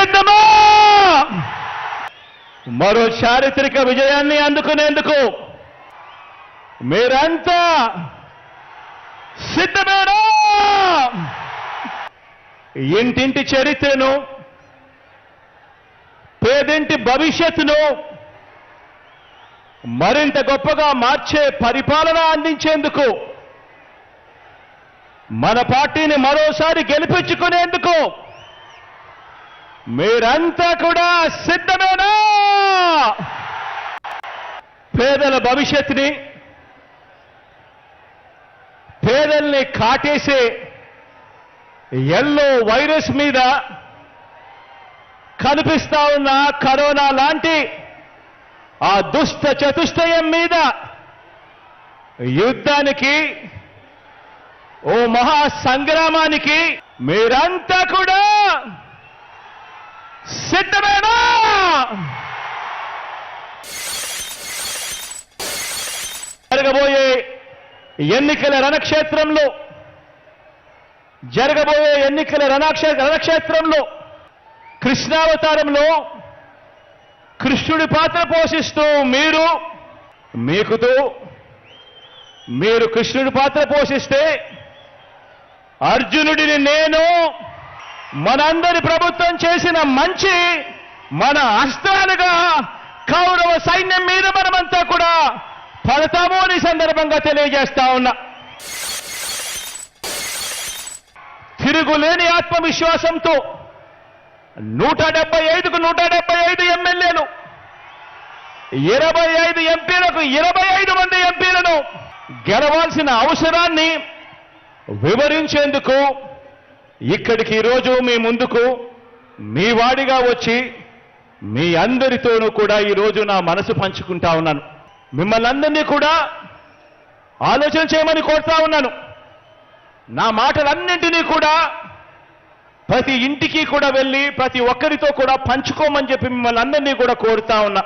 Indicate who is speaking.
Speaker 1: సిద్ధమా? మరో చారిత్రక విజయాన్ని అందుకునేందుకు మీరంతా సిద్ధమేనా? ఇంటింటి చరిత్రను, పేదింటి భవిష్యత్తును మరింత గొప్పగా మార్చే పరిపాలన అందించేందుకు, మన పార్టీని మరోసారి గెలిపించుకునేందుకు మీరంతా కూడా సిద్ధమేనా? పేదల భవిష్యత్తుని, పేదల్ని కాటేసే ఎల్లో వైరస్ మీద, కనిపిస్తా ఉన్న కరోనా లాంటి ఆ దుష్ట చతుష్టయం మీద యుద్ధానికి, ఓ మహా సంగ్రామానికి మీరంతా కూడా సిద్ధమేనా? జరగబోయే ఎన్నికల రణక్షేత్రంలో కృష్ణావతారంలో కృష్ణుడి పాత్ర పోషిస్తూ మీరు కృష్ణుడి పాత్ర పోషిస్తే, అర్జునుడిని నేను, మనందరి ప్రభుత్వం చేసిన మంచి మన అస్త్రాలుగా కౌరవ సైన్యం మీద మనమంతా కూడా పడతాము అని సందర్భంగా తెలియజేస్తా ఉన్నా. తిరుగులేని ఆత్మవిశ్వాసంతో 175కు 175 ఎమ్మెల్యేలు, 25 ఎంపీలకు 25 మంది ఎంపీలను గెలవాల్సిన అవసరాన్ని వివరించేందుకు ఇక్కడికి ఈరోజు మీ ముందుకు మీ వాడిగా వచ్చి మీ అందరితోనూ కూడా ఈరోజు నా మనసు పంచుకుంటా ఉన్నాను. మిమ్మల్ని అందరినీ కూడా ఆలోచన చేయమని కోరుతా ఉన్నాను. నా మాటలన్నింటినీ కూడా ప్రతి ఇంటికి కూడా వెళ్ళి ప్రతి ఒక్కరితో కూడా పంచుకోమని చెప్పి మిమ్మల్ని అందరినీ కూడా కోరుతా ఉన్నా.